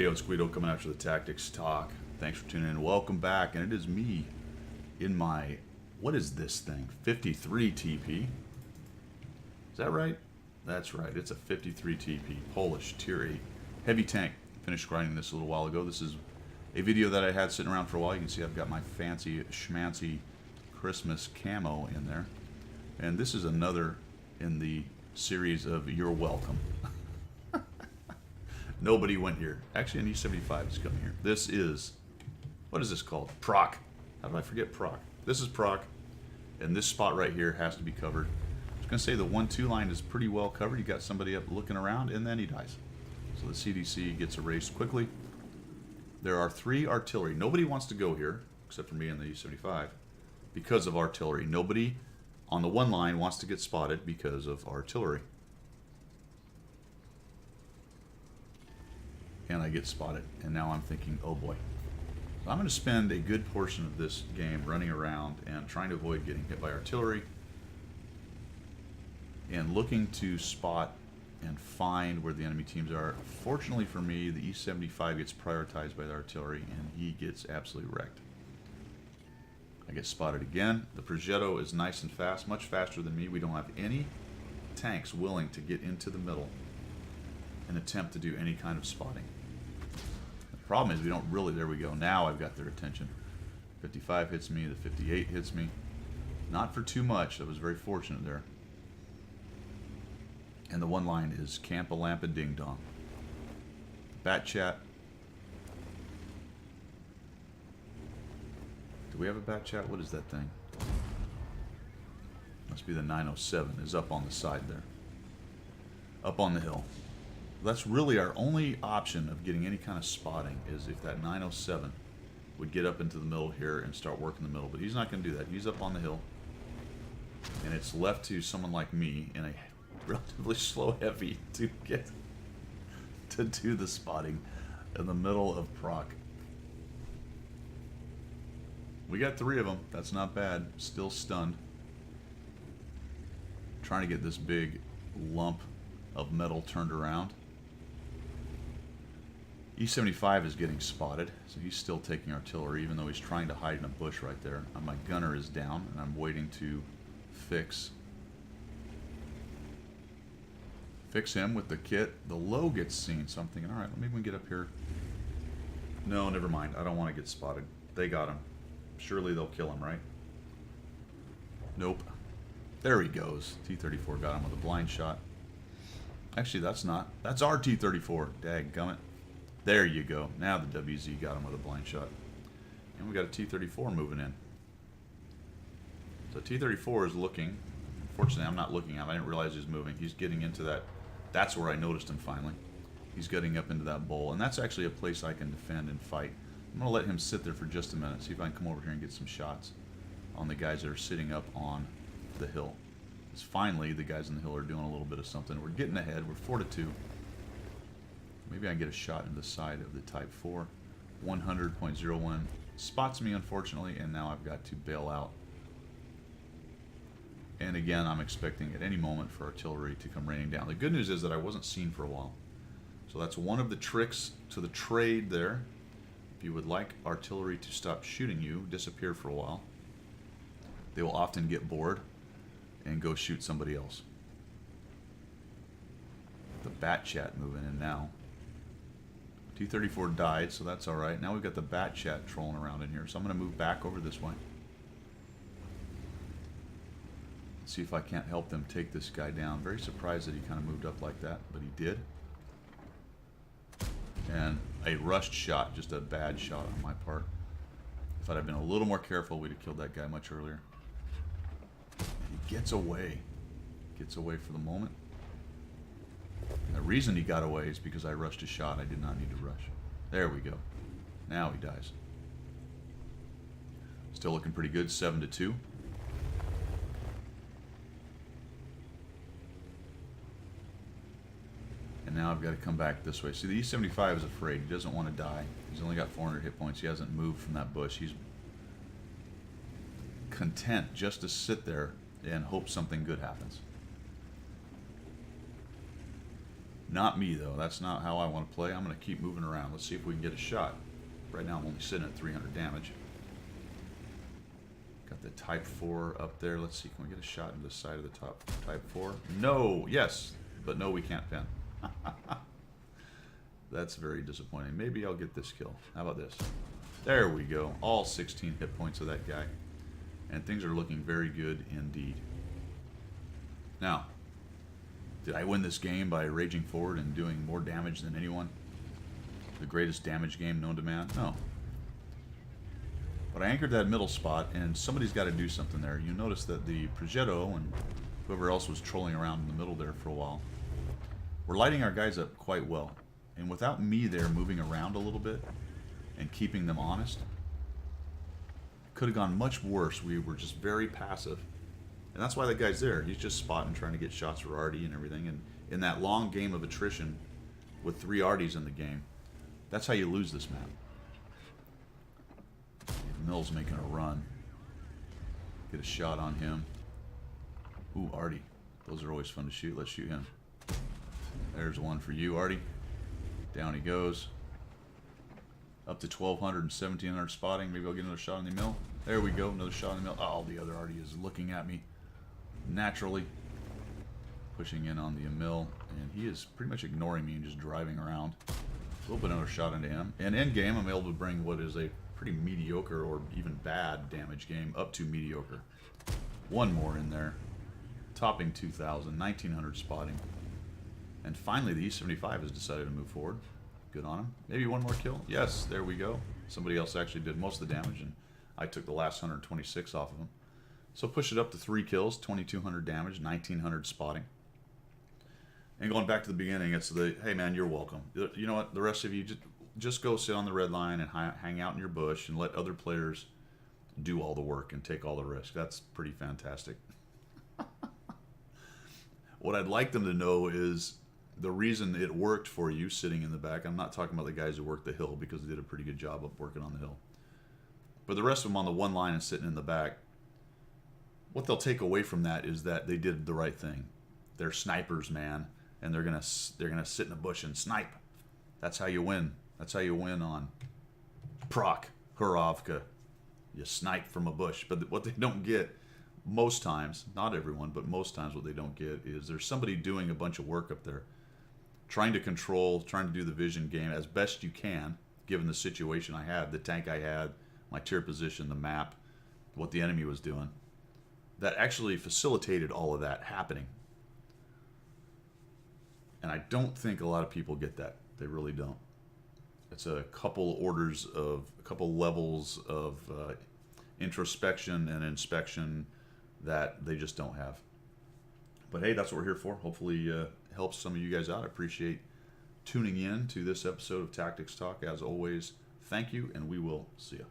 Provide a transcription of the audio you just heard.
Radio, it's Guido coming after the Tactics Talk. Thanks for tuning in. Welcome back, and it is me in my, what is this thing? 53 TP. Is that right? That's right. It's a 53 TP Polish Tier 8 heavy tank. Finished grinding this a little while ago. This is a video that I had sitting around for a while. You can see I've got my fancy schmancy Christmas camo in there. And this is another in the series of You're Welcome. Nobody went here. Actually, an E75 is coming here. This is, what is this called? Proc. How did I forget Proc? This is Proc, and this spot right here has to be covered. I was going to say the 1-2 line is pretty well covered. You got somebody up looking around, and then he dies. So the CDC gets erased quickly. There are 3 artillery. Nobody wants to go here, except for me and the E75, because of artillery. Nobody on the 1 line wants to get spotted because of artillery. And I get spotted, and now I'm thinking, oh boy. So I'm going to spend a good portion of this game running around and trying to avoid getting hit by artillery and looking to spot and find where the enemy teams are. Fortunately for me, the E75 gets prioritized by the artillery, and he gets absolutely wrecked. I get spotted again. The Progetto is nice and fast, much faster than me. We don't have any tanks willing to get into the middle and attempt to do any kind of spotting. The problem is we don't really, there we go, now I've got their attention. 55 hits me, the 58 hits me. Not for too much, I was very fortunate there. And the 1 line is Camp a Lampa Ding Dong. Bat Chat. Do we have a Bat Chat? What is that thing? Must be the 907, is up on the side there. Up on the hill. That's really our only option of getting any kind of spotting, is if that 907 would get up into the middle here and start working the middle. But he's not going to do that. He's up on the hill. And it's left to someone like me in a relatively slow heavy to get to do the spotting in the middle of Proc. We got 3 of them. That's not bad. Still stunned. Trying to get this big lump of metal turned around. E75 is getting spotted, so he's still taking artillery, even though he's trying to hide in a bush right there. My gunner is down, and I'm waiting to fix him with the kit. The low gets seen, so I'm thinking, all right, maybe we can get up here. No, never mind. I don't want to get spotted. They got him. Surely they'll kill him, right? Nope. There he goes. T-34 got him with a blind shot. Actually, that's not. That's our T-34. Dadgummit. There you go. Now the WZ got him with a blind shot. And we got a T-34 moving in. So T-34 is looking. Unfortunately, I'm not looking at him. I didn't realize he was moving. He's getting into that. That's where I noticed him finally. He's getting up into that bowl. And that's actually a place I can defend and fight. I'm going to let him sit there for just a minute. See if I can come over here and get some shots on the guys that are sitting up on the hill. Because finally, the guys on the hill are doing a little bit of something. We're getting ahead. We're 4-2. Maybe I can get a shot in the side of the Type 4. 100.01 spots me, unfortunately, and now I've got to bail out. And again, I'm expecting at any moment for artillery to come raining down. The good news is that I wasn't seen for a while. So that's one of the tricks to the trade there. If you would like artillery to stop shooting you, disappear for a while, they will often get bored and go shoot somebody else. The Bat Chat moving in now. T-34 died, so that's alright. Now we've got the Bat Chat trolling around in here, so I'm going to move back over this way. See if I can't help them take this guy down. Very surprised that he kind of moved up like that, but he did. And a rushed shot, just a bad shot on my part. If I'd have been a little more careful, we'd have killed that guy much earlier. And he gets away. Gets away for the moment. And the reason he got away is because I rushed a shot. I did not need to rush. There we go. Now he dies. Still looking pretty good, 7-2. And now I've got to come back this way. See, the E75 is afraid. He doesn't want to die. He's only got 400 hit points. He hasn't moved from that bush. He's content just to sit there and hope something good happens. Not me, though. That's not how I want to play. I'm going to keep moving around. Let's see if we can get a shot. Right now I'm only sitting at 300 damage. Got the Type 4 up there. Let's see. Can we get a shot into the side of the top Type 4? No. Yes. But no, we can't pin. That's very disappointing. Maybe I'll get this kill. How about this? There we go. All 16 hit points of that guy. And things are looking very good indeed. Now, did I win this game by raging forward and doing more damage than anyone? The greatest damage game known to man? No. But I anchored that middle spot, and somebody's got to do something there. You notice that the Progetto and whoever else was trolling around in the middle there for a while, we're lighting our guys up quite well. And without me there moving around a little bit and keeping them honest, it could have gone much worse. We were just very passive. And that's why that guy's there. He's just spotting, trying to get shots for Artie and everything. And in that long game of attrition with 3 Arties in the game, that's how you lose this map. Mill's making a run. Get a shot on him. Ooh, Artie. Those are always fun to shoot. Let's shoot him. There's one for you, Artie. Down he goes. Up to 1,200 and 1,700 spotting. Maybe I'll get another shot on the mill. There we go. Another shot on the mill. Oh, the other Artie is looking at me naturally. Pushing in on the mill. And he is pretty much ignoring me and just driving around. We'll put another shot into him. And in game, I'm able to bring what is a pretty mediocre or even bad damage game up to mediocre. One more in there. Topping 2,000. 1,900 spotting. And finally, the E75 has decided to move forward. Good on him. Maybe one more kill. Yes, there we go. Somebody else actually did most of the damage, and I took the last 126 off of him. So push it up to 3 kills, 2,200 damage, 1,900 spotting. And going back to the beginning, it's the, hey man, you're welcome. You know what? The rest of you, just go sit on the red line and hang out in your bush and let other players do all the work and take all the risk. That's pretty fantastic. What I'd like them to know is the reason it worked for you sitting in the back. I'm not talking about the guys who worked the hill because they did a pretty good job of working on the hill. But the rest of them on the one line and sitting in the back, what they'll take away from that is that they did the right thing. They're snipers, man, and they're gonna sit in a bush and snipe. That's how you win. That's how you win on Proc, Hurovka. You snipe from a bush. But what they don't get most times, not everyone, but most times what they don't get is there's somebody doing a bunch of work up there, trying to control, trying to do the vision game as best you can, given the situation I had, the tank I had, my tier position, the map, what the enemy was doing, that actually facilitated all of that happening. And I don't think a lot of people get that. They really don't. It's a couple levels of introspection and inspection that they just don't have. But hey, that's what we're here for. Hopefully helps some of you guys out. I appreciate tuning in to this episode of Tactics Talk. As always, thank you, and we will see you.